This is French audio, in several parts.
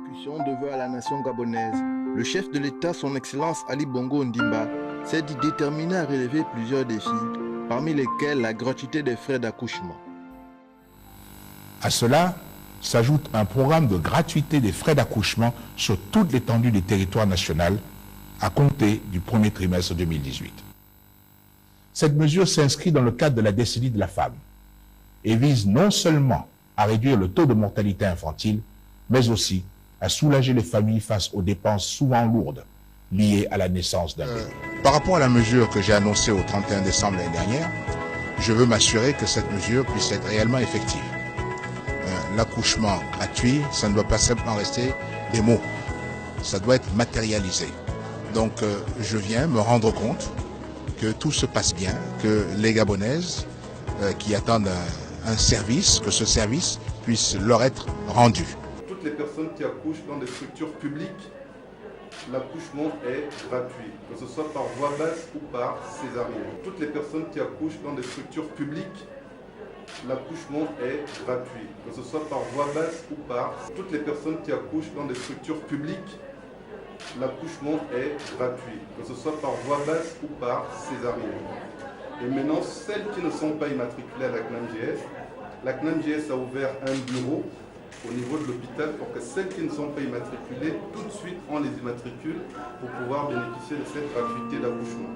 allocution de vœux à la nation gabonaise, le chef de l'État, son Excellence Ali Bongo Ondimba, s'est dit déterminé à relever plusieurs défis, parmi lesquels la gratuité des frais d'accouchement. À cela s'ajoute un programme de gratuité des frais d'accouchement sur toute l'étendue du territoire national à compter du premier trimestre 2018. Cette mesure s'inscrit dans le cadre de la décennie de la femme et vise non seulement à réduire le taux de mortalité infantile, mais aussi à soulager les familles face aux dépenses souvent lourdes liées à la naissance d'un bébé. Par rapport à la mesure que j'ai annoncée au 31 décembre l'année dernière, je veux m'assurer que cette mesure puisse être réellement effective. L'accouchement gratuit, ça ne doit pas simplement rester des mots, ça doit être matérialisé. Donc je viens me rendre compte que tout se passe bien, que les Gabonaises qui attendent un service, que ce service puisse leur être rendu. Toutes les personnes qui accouchent dans des structures publiques, l'accouchement est gratuit, que ce soit par voie basse ou par césarienne. Toutes les personnes qui accouchent dans des structures publiques, l'accouchement est gratuit, que ce soit par voie basse ou par... Toutes les personnes qui accouchent dans des structures publiques, l'accouchement est gratuit, que ce soit par voie basse ou par césarienne. Et maintenant, celles qui ne sont pas immatriculées à la CNAMGS, la CNAMGS a ouvert un bureau au niveau de l'hôpital pour que celles qui ne sont pas immatriculées, tout de suite on les immatricule pour pouvoir bénéficier de cette gratuité d'accouchement.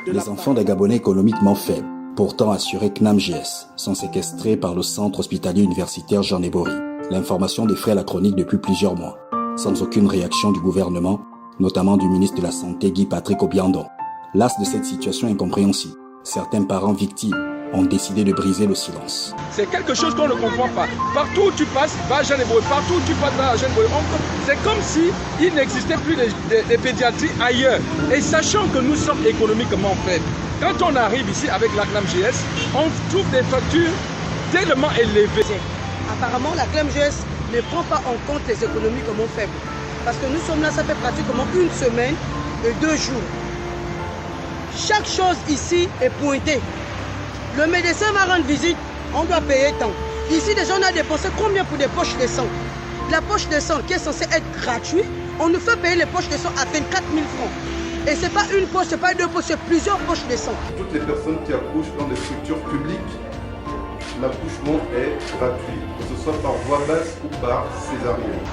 Les enfants des Gabonais économiquement faibles, pourtant assurés CNAMGS, sont séquestrés par le centre hospitalier universitaire Jean Ebori. L'information défraie la chronique depuis plusieurs mois, sans aucune réaction du gouvernement, notamment du ministre de la Santé Guy Patrick Obiandon. Las de cette situation incompréhensible, certains parents victimes ont décidé de briser le silence. C'est quelque chose qu'on ne comprend pas. Partout où tu passes, va à Jean Ebori, partout où tu passes, va à Jean Ebori. C'est comme s'il n'existait plus de pédiatrie ailleurs. Et sachant que nous sommes économiquement faibles, quand on arrive ici avec la CNAMGS, on trouve des factures tellement élevées. Apparemment, la CNAMGS ne prend pas en compte les économiquement faibles. Parce que nous sommes là, ça fait pratiquement une semaine et 2 jours. Chaque chose ici est pointée. Le médecin va rendre visite, on doit payer tant. Ici, déjà, on a dépensé combien pour des poches de sang? La poche de sang qui est censée être gratuite, on nous fait payer les poches de sang à 24 000 francs. Et ce n'est pas une poche, ce n'est pas 2 poches, c'est plusieurs poches de sang. Toutes les personnes qui accouchent dans des structures publiques, l'accouchement est gratuit, que ce soit par voie basse ou par césarienne.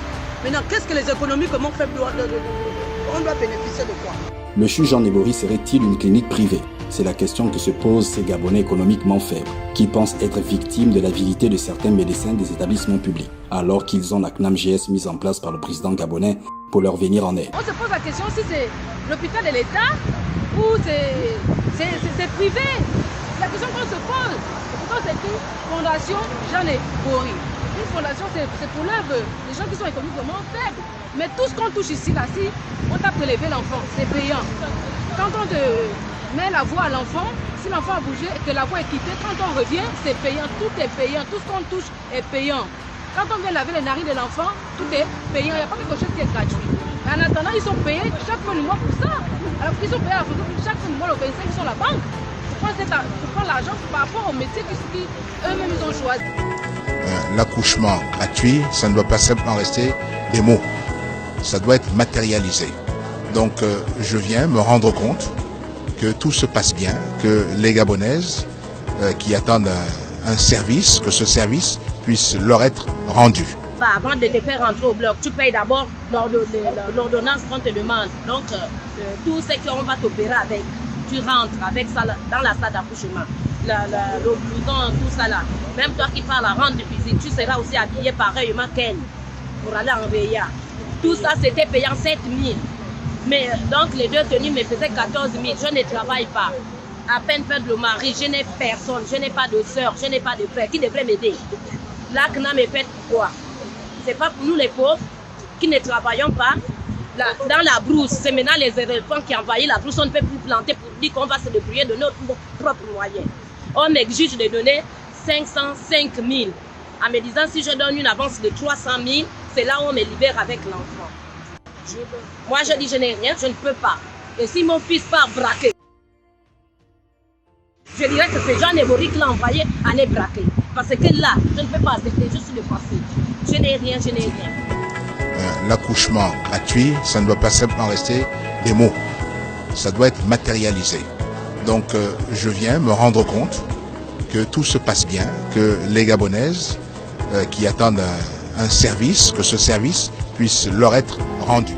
Maintenant, qu'est-ce que les économies, comment faibles on doit bénéficier de quoi? Le CHU Jean Ebori serait-il une clinique privée? C'est la question que se posent ces Gabonais économiquement faibles, qui pensent être victimes de l'avidité de certains médecins des établissements publics, alors qu'ils ont la CNAMGS mise en place par le président gabonais pour leur venir en aide. On se pose la question si c'est l'hôpital de l'État ou c'est privé. La question qu'on se pose, pourquoi c'est une fondation Jean Ebori. Une fondation, c'est pour l'œuvre des gens qui sont économiquement faibles. Mais tout ce qu'on touche ici, là, si on t'a prélevé l'enfant, c'est payant. Quand on te met la voix à l'enfant, si l'enfant a bougé et que la voix est quittée, quand on revient, c'est payant. Tout est payant. Tout ce qu'on touche est payant. Quand on vient laver les narines de l'enfant, tout est payant. Il n'y a pas quelque chose qui est gratuit. Mais en attendant, ils sont payés chaque fin du mois pour ça. Alors qu'ils sont payés à la photo chaque fin du mois, le 25, ils sont à la banque. Pour prendre l'argent par rapport au métier qu'eux-mêmes ils ont choisi. L'accouchement gratuit, ça ne doit pas simplement rester des mots, ça doit être matérialisé. Donc je viens me rendre compte que tout se passe bien, que les Gabonaises qui attendent un service, que ce service puisse leur être rendu. Avant de te faire rentrer au bloc, tu payes d'abord l'ordonnance qu'on te demande. Donc tout ce qu'on va t'opérer avec, tu rentres avec ça dans la salle d'accouchement. Le blouson, tout ça là. Même toi qui pars à la rendre visite, tu seras aussi habillé pareillement qu'elle pour aller en VIA. Tout ça c'était payant 7 000. Mais donc les 2 tenues me faisaient 14 000. Je ne travaille pas. À peine fait le mari, je n'ai personne, je n'ai pas de soeur, je n'ai pas de frère qui devrait m'aider. La CNAM me fait quoi? C'est pas pour nous les pauvres qui ne travaillons pas. Dans la brousse, c'est maintenant les éléphants qui envahissent la brousse, on ne peut plus planter pour dire qu'on va se débrouiller de notre propre moyen. On m'exige de donner 505 000 en me disant si je donne une avance de 300 000, c'est là où on me libère avec l'enfant. Moi je dis je n'ai rien, je ne peux pas. Et si mon fils part braquer, je dirais que c'est Jean Ebori qui l'a envoyé aller braquer. Parce que là, je ne peux pas accepter, je suis le passé. Je n'ai rien, je n'ai rien. l'accouchement gratuit, ça ne doit pas simplement rester des mots. Ça doit être matérialisé. Donc je viens me rendre compte que tout se passe bien, que les Gabonaises qui attendent un service, que ce service puisse leur être rendu.